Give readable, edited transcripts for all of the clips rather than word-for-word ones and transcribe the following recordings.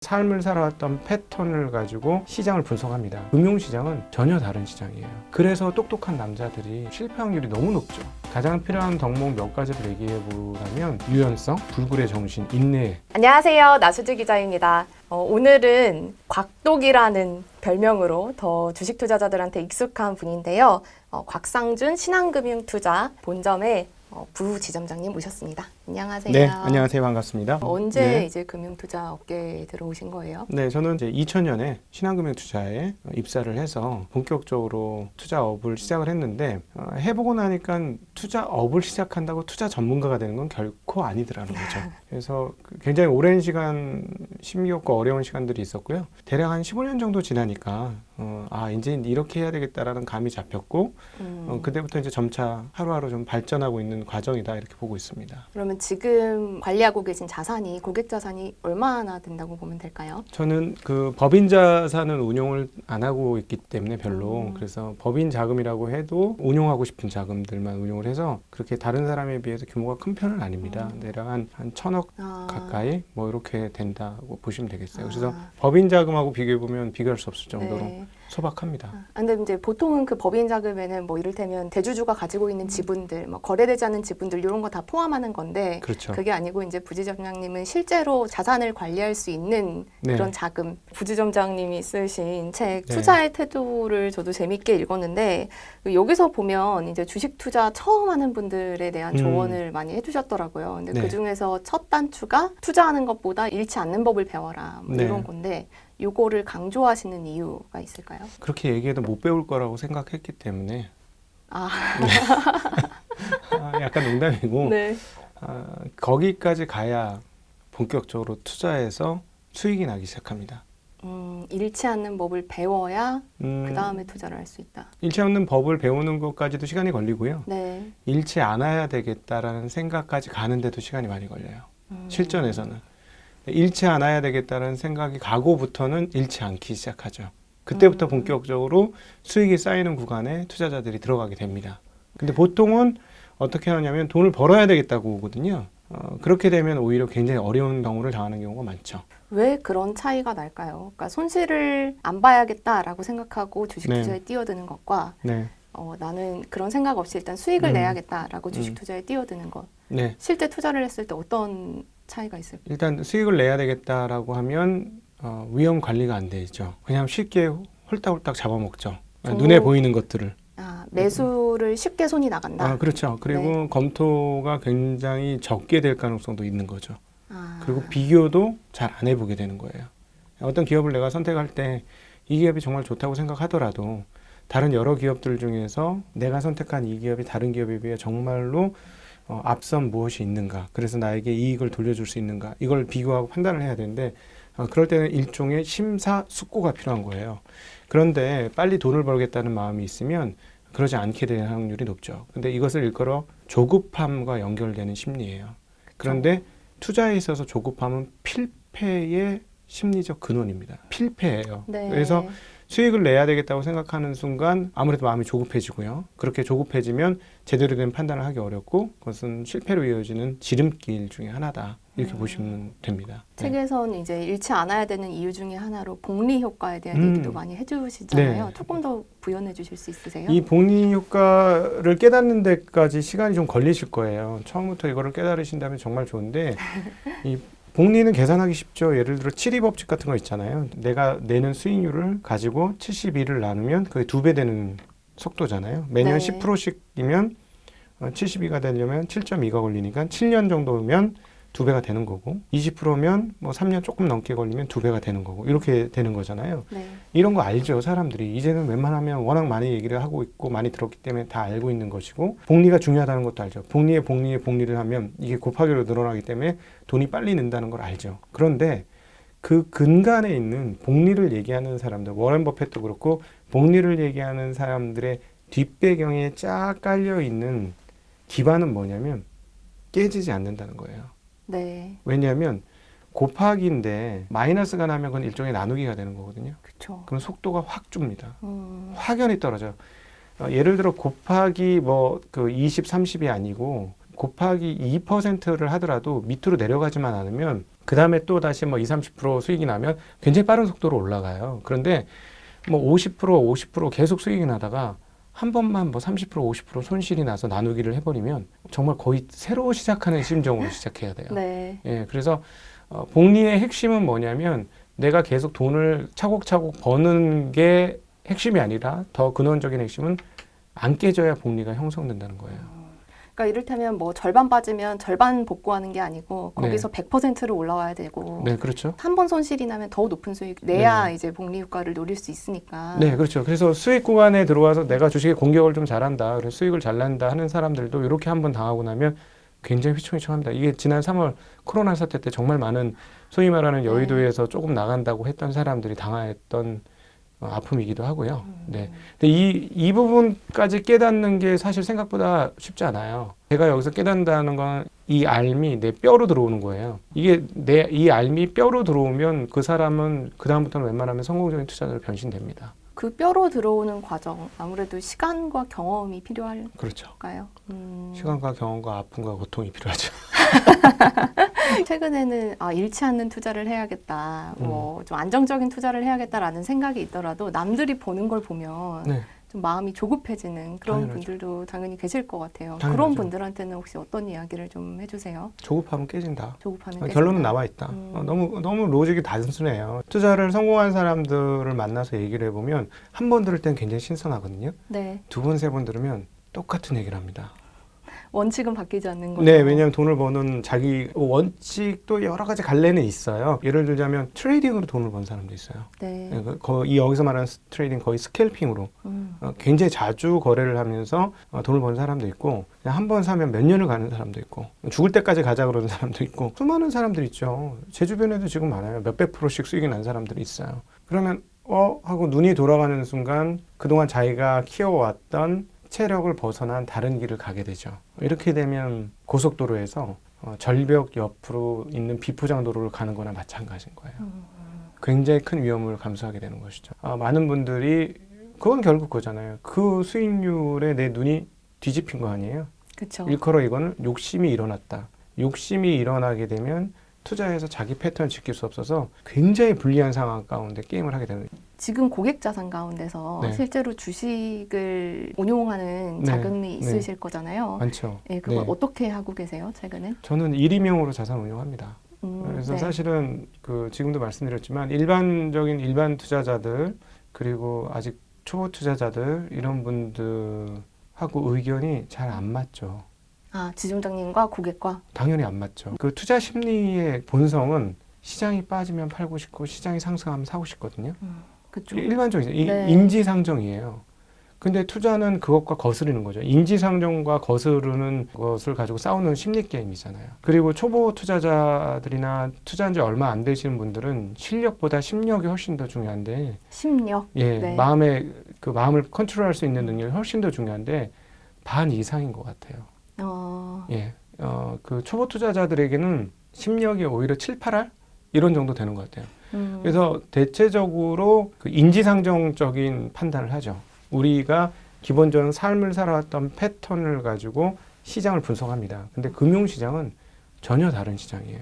삶을 살아왔던 패턴을 가지고 시장을 분석합니다. 금융시장은 전혀 다른 시장이에요. 그래서 똑똑한 남자들이 실패 확률이 너무 높죠. 가장 필요한 덕목 몇 가지를 얘기해 보자면 유연성, 불굴의 정신, 인내. 안녕하세요. 나수지 기자입니다. 오늘은 곽독이라는 별명으로 더 주식 투자자들한테 익숙한 분인데요. 곽상준 신한금융투자 본점의 부지점장님 모셨습니다. 안녕하세요. 네, 안녕하세요. 반갑습니다. 언제 네. 이제 금융투자 업계에 들어오신 거예요? 네, 저는 이제 2000년에 신한금융투자에 입사를 해서 본격적으로 투자업을 시작을 했는데 해보고 나니까 투자업을 시작한다고 투자 전문가가 되는 건 결코 아니더라는 거죠. 그래서 굉장히 오랜 시간 힘겹고 어려운 시간들이 있었고요. 대략 한 15년 정도 지나니까 이제 이렇게 해야 되겠다라는 감이 잡혔고 그때부터 이제 점차 하루하루 좀 발전하고 있는 과정이다 이렇게 보고 있습니다. 그러면 지금 관리하고 계신 자산이 고객 자산이 얼마나 된다고 보면 될까요? 저는 그 법인 자산은 운용을 안 하고 있기 때문에 별로 그래서 법인 자금이라고 해도 운용하고 싶은 자금들만 운용을 해서 그렇게 다른 사람에 비해서 규모가 큰 편은 아닙니다. 대략 한 1000억 가까이 뭐 이렇게 된다고 보시면 되겠어요. 그래서 법인 자금하고 비교해 보면 비교할 수 없을 정도로 네. 소박합니다. 근데 이제 보통은 그 법인 자금에는 뭐 이를테면 대주주가 가지고 있는 지분들, 뭐 거래되지 않는 지분들 이런 거 다 포함하는 건데 그렇죠. 그게 아니고 이제 부지점장님은 실제로 자산을 관리할 수 있는 네. 그런 자금. 부지점장님이 쓰신 책 네. 투자의 태도를 저도 재밌게 읽었는데 여기서 보면 이제 주식 투자 처음 하는 분들에 대한 조언을 많이 해주셨더라고요. 근데 네. 그 중에서 첫 단추가 투자하는 것보다 잃지 않는 법을 배워라 뭐 네. 이런 건데. 요거를 강조하시는 이유가 있을까요? 그렇게 얘기해도 못 배울 거라고 생각했기 때문에 약간 농담이고 네. 거기까지 가야 본격적으로 투자해서 수익이 나기 시작합니다. 잃지 않는 법을 배워야 그 다음에 투자를 할 수 있다. 잃지 않는 법을 배우는 것까지도 시간이 걸리고요. 네. 잃지 않아야 되겠다라는 생각까지 가는데도 시간이 많이 걸려요. 실전에서는. 잃지 않아야 되겠다는 생각이 가고부터는 잃지 않기 시작하죠. 그때부터 본격적으로 수익이 쌓이는 구간에 투자자들이 들어가게 됩니다. 근데 보통은 어떻게 하냐면 돈을 벌어야 되겠다고 오거든요. 그렇게 되면 오히려 굉장히 어려운 경우를 당하는 경우가 많죠. 왜 그런 차이가 날까요? 그러니까 손실을 안 봐야겠다라고 생각하고 주식 네. 투자에 뛰어드는 것과 네. 나는 그런 생각 없이 일단 수익을 내야겠다라고 주식 투자에 뛰어드는 것. 네. 실제 투자를 했을 때 어떤 차이가 있을까요? 일단 수익을 내야 되겠다라고 하면 위험 관리가 안 되죠. 그냥 쉽게 홀딱홀딱 잡아먹죠. 눈에 보이는 것들을. 매수를 쉽게 손이 나간다. 그렇죠. 그리고 네. 검토가 굉장히 적게 될 가능성도 있는 거죠. 그리고 비교도 잘 안 해보게 되는 거예요. 어떤 기업을 내가 선택할 때 이 기업이 정말 좋다고 생각하더라도 다른 여러 기업들 중에서 내가 선택한 이 기업이 다른 기업에 비해 정말로 앞선 무엇이 있는가, 그래서 나에게 이익을 돌려줄 수 있는가, 이걸 비교하고 판단을 해야 되는데 그럴 때는 일종의 심사숙고가 필요한 거예요. 그런데 빨리 돈을 벌겠다는 마음이 있으면 그러지 않게 되는 확률이 높죠. 근데 이것을 일컬어 조급함과 연결되는 심리예요. 그런데 투자에 있어서 조급함은 필패의 심리적 근원입니다. 필패예요. 네. 그래서 수익을 내야 되겠다고 생각하는 순간 아무래도 마음이 조급해지고요. 그렇게 조급해지면 제대로 된 판단을 하기 어렵고 그것은 실패로 이어지는 지름길 중에 하나다. 이렇게 보시면 됩니다. 책에선 이제 잃지 않아야 되는 이유 중에 하나로 복리 효과에 대한 얘기도 많이 해주시잖아요. 네. 조금 더 부연해 주실 수 있으세요? 이 복리 효과를 깨닫는 데까지 시간이 좀 걸리실 거예요. 처음부터 이거를 깨달으신다면 정말 좋은데 이 복리는 계산하기 쉽죠. 예를 들어 7이 법칙 같은 거 있잖아요. 내가 내는 수익률을 가지고 72를 나누면 그게 2배 되는 속도잖아요. 매년 네. 10%씩이면 72가 되려면 7.2가 걸리니까 7년 정도면 2배가 되는 거고 20%면 뭐 3년 조금 넘게 걸리면 2배가 되는 거고 이렇게 되는 거잖아요. 네. 이런 거 알죠, 사람들이. 이제는 웬만하면 워낙 많이 얘기를 하고 있고 많이 들었기 때문에 다 알고 있는 것이고 복리가 중요하다는 것도 알죠. 복리를 하면 이게 곱하기로 늘어나기 때문에 돈이 빨리 는다는 걸 알죠. 그런데 그 근간에 있는 복리를 얘기하는 사람들, 워렌 버핏도 그렇고 복리를 얘기하는 사람들의 뒷배경에 쫙 깔려 있는 기반은 뭐냐면 깨지지 않는다는 거예요. 네. 왜냐하면 곱하기인데 마이너스가 나면 그건 일종의 나누기가 되는 거거든요. 그렇죠. 그럼 속도가 확 줍니다. 확연히 떨어져요. 예를 들어 곱하기 그 20, 30이 아니고 곱하기 2%를 하더라도 밑으로 내려가지만 않으면 그 다음에 또 다시 뭐 20-30% 수익이 나면 굉장히 빠른 속도로 올라가요. 그런데 뭐 50% 계속 수익이 나다가 한 번만 뭐 30% 50% 손실이 나서 나누기를 해버리면 정말 거의 새로 시작하는 심정으로 시작해야 돼요. 네. 예, 그래서 복리의 핵심은 뭐냐면 내가 계속 돈을 차곡차곡 버는 게 핵심이 아니라 더 근원적인 핵심은 안 깨져야 복리가 형성된다는 거예요. 그러니까 이를테면 뭐 절반 빠지면 절반 복구하는 게 아니고 거기서 100%로 올라와야 되고 네, 그렇죠. 한 번 손실이 나면 더 높은 수익 내야 네. 이제 복리 효과를 노릴 수 있으니까. 네, 그렇죠. 그래서 수익 구간에 들어와서 내가 주식의 공격을 좀 잘한다, 그래서 수익을 잘 낸다 하는 사람들도 이렇게 한번 당하고 나면 굉장히 휘청휘청합니다. 이게 지난 3월 코로나 사태 때 정말 많은 소위 말하는 여의도에서 조금 나간다고 했던 사람들이 당했던 아픔이기도 하고요. 네. 근데 이 부분까지 깨닫는 게 사실 생각보다 쉽지 않아요. 제가 여기서 깨닫는다는 건 이 알미 내 뼈로 들어오는 거예요. 이게 이 알미 뼈로 들어오면 그 사람은 그다음부터는 웬만하면 성공적인 투자자로 변신됩니다. 그 뼈로 들어오는 과정 아무래도 시간과 경험이 필요할까요? 그렇죠. 음. 시간과 경험과 아픔과 고통이 필요하죠. 최근에는 잃지 않는 투자를 해야겠다, 뭐 좀 안정적인 투자를 해야겠다라는 생각이 있더라도 남들이 보는 걸 보면 네. 좀 마음이 조급해지는 그런 당연하죠. 분들도 당연히 계실 것 같아요. 당연하죠. 그런 분들한테는 혹시 어떤 이야기를 좀 해주세요? 조급하면 깨진다. 조급하면 결론은 깨진다. 나와 있다. 너무 로직이 단순해요. 투자를 성공한 사람들을 만나서 얘기를 해보면 한 번 들을 땐 굉장히 신선하거든요. 네, 두 번, 세 번 들으면 똑같은 얘기를 합니다. 원칙은 바뀌지 않는 거죠. 네, 왜냐하면 돈을 버는 자기 원칙도 여러 가지 갈래는 있어요. 예를 들자면 트레이딩으로 돈을 번 사람도 있어요. 네. 여기서 말하는 트레이딩 거의 스캘핑으로 굉장히 자주 거래를 하면서 돈을 버는 사람도 있고 한 번 사면 몇 년을 가는 사람도 있고 죽을 때까지 가자 그러는 사람도 있고 수많은 사람들이 있죠. 제 주변에도 지금 많아요. 몇백 프로씩 수익이 난 사람들이 있어요. 그러면 하고 눈이 돌아가는 순간 그동안 자기가 키워왔던 체력을 벗어난 다른 길을 가게 되죠. 이렇게 되면 고속도로에서 절벽 옆으로 있는 비포장도로를 가는 거나 마찬가지인 거예요. 굉장히 큰 위험을 감수하게 되는 것이죠. 많은 분들이 그건 결국 그거잖아요. 그 수익률에 내 눈이 뒤집힌 거 아니에요. 그렇죠. 일컬어 이거는 욕심이 일어났다. 욕심이 일어나게 되면 투자에서 자기 패턴을 지킬 수 없어서 굉장히 불리한 상황 가운데 게임을 하게 되는 거예요. 지금 고객 자산 가운데서 네. 실제로 주식을 운용하는 네. 자금이 있으실 거잖아요. 많죠. 네, 그걸 네. 어떻게 하고 계세요, 최근에? 저는 일임용으로 자산 운용합니다. 그래서 네. 사실은 지금도 말씀드렸지만 일반 투자자들 그리고 아직 초보 투자자들 이런 분들하고 의견이 잘 안 맞죠. 지점장님과 고객과? 당연히 안 맞죠. 그 투자 심리의 본성은 시장이 빠지면 팔고 싶고 시장이 상승하면 사고 싶거든요. 그렇죠. 일반적이죠. 네. 인지상정이에요. 근데 투자는 그것과 거스르는 거죠. 인지상정과 거스르는 것을 가지고 싸우는 심리 게임이잖아요. 그리고 초보 투자자들이나 투자한 지 얼마 안 되시는 분들은 실력보다 심력이 훨씬 더 중요한데, 심력. 예, 네. 마음을 컨트롤할 수 있는 능력이 훨씬 더 중요한데 반 이상인 것 같아요. 예, 그 초보 투자자들에게는 심력이 오히려 7, 8할 이런 정도 되는 것 같아요. 그래서 대체적으로 그 인지상정적인 판단을 하죠. 우리가 기본적인 삶을 살아왔던 패턴을 가지고 시장을 분석합니다. 근데 금융시장은 전혀 다른 시장이에요.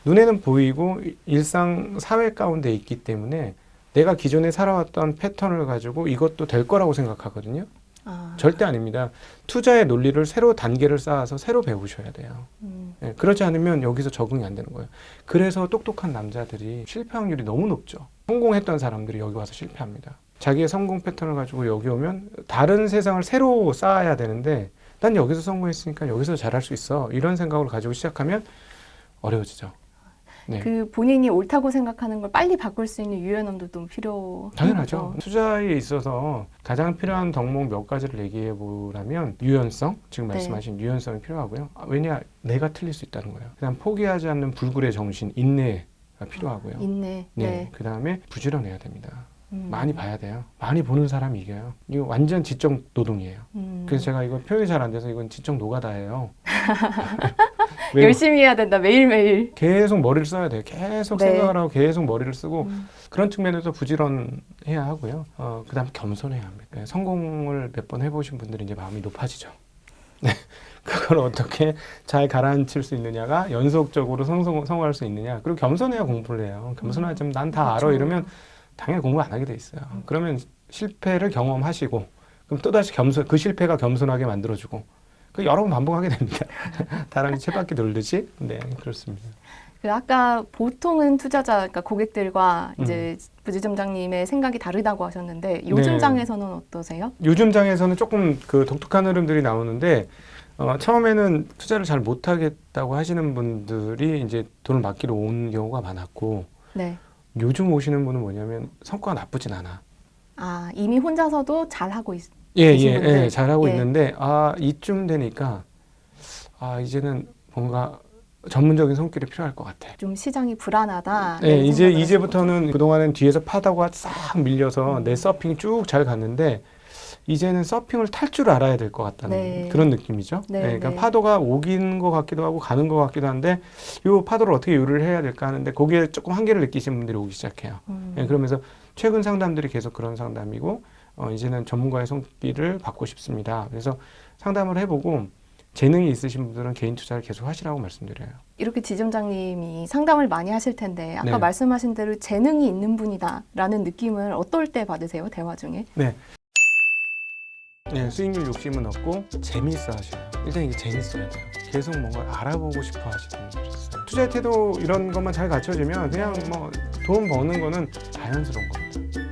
눈에는 보이고 일상 사회 가운데 있기 때문에 내가 기존에 살아왔던 패턴을 가지고 이것도 될 거라고 생각하거든요. 절대 아닙니다. 투자의 논리를 새로 단계를 쌓아서 새로 배우셔야 돼요. 예, 그렇지 않으면 여기서 적응이 안 되는 거예요. 그래서 똑똑한 남자들이 실패 확률이 너무 높죠. 성공했던 사람들이 여기 와서 실패합니다. 자기의 성공 패턴을 가지고 여기 오면 다른 세상을 새로 쌓아야 되는데 난 여기서 성공했으니까 여기서 잘할 수 있어. 이런 생각을 가지고 시작하면 어려워지죠. 네. 그 본인이 옳다고 생각하는 걸 빨리 바꿀 수 있는 유연함도 좀 필요한 당연하죠. 거죠. 투자에 있어서 가장 필요한 덕목 몇 가지를 얘기해 보라면 유연성, 지금 네. 말씀하신 유연성이 필요하고요. 왜냐, 내가 틀릴 수 있다는 거예요. 그다음 포기하지 않는 불굴의 정신, 인내가 필요하고요. 인내. 네. 그다음에 부지런해야 됩니다. 많이 봐야 돼요. 많이 보는 사람이 이겨요. 이거 완전 지적 노동이에요. 그래서 제가 이거 표현이 잘 안 돼서 이건 지적 노가다예요. 열심히 해야 된다, 매일매일. 계속 머리를 써야 돼요. 계속 네. 생각을 하고 계속 머리를 쓰고 그런 측면에서 부지런해야 하고요. 그다음 겸손해야 합니다. 성공을 몇 번 해보신 분들이 이제 마음이 높아지죠. 그걸 어떻게 잘 가라앉힐 수 있느냐가 연속적으로 성공할 수 있느냐. 그리고 겸손해야 공부를 해요. 겸손하지 않으면 난 다 알아 그렇죠. 이러면 당연히 공부 안 하게 돼 있어요. 그러면 실패를 경험하시고 그럼 또다시 그 실패가 겸손하게 만들어주고 그 여러 번 반복하게 됩니다. 다람쥐 쳇바퀴 돌듯이. 네, 그렇습니다. 그 아까 보통은 투자자, 그러니까 고객들과 이제 부지점장님의 생각이 다르다고 하셨는데 요즘 네. 장에서는 어떠세요? 요즘 장에서는 조금 그 독특한 흐름들이 나오는데 처음에는 투자를 잘 못하겠다고 하시는 분들이 이제 돈을 맡기러 온 경우가 많았고 네. 요즘 오시는 분은 뭐냐면 성과가 나쁘진 않아. 아, 이미 혼자서도 잘하고 계신 예, 분들. 잘하고 예. 있는데 이쯤 되니까 이제는 뭔가 전문적인 손길이 필요할 것 같아. 좀 시장이 불안하다. 네, 이제부터는 그동안은 뒤에서 파다가 싹 밀려서 내 서핑이 쭉 잘 갔는데 이제는 서핑을 탈 줄 알아야 될 것 같다는 네. 그런 느낌이죠. 네, 그러니까 네. 파도가 오긴 것 같기도 하고 가는 것 같기도 한데 이 파도를 어떻게 요리를 해야 될까 하는데 거기에 조금 한계를 느끼시는 분들이 오기 시작해요. 그러면서 최근 상담들이 계속 그런 상담이고 이제는 전문가의 손길을 받고 싶습니다. 그래서 상담을 해보고 재능이 있으신 분들은 개인 투자를 계속 하시라고 말씀드려요. 이렇게 지점장님이 상담을 많이 하실 텐데 아까 네. 말씀하신 대로 재능이 있는 분이다라는 느낌을 어떨 때 받으세요? 대화 중에? 네, 수익률 욕심은 없고 재미있어 하셔요. 일단 이게 재밌어야 돼요. 계속 뭔가 알아보고 싶어 하시는 분들이 있어요. 투자의 태도 이런 것만 잘 갖춰지면 그냥 뭐 돈 버는 거는 자연스러운 겁니다.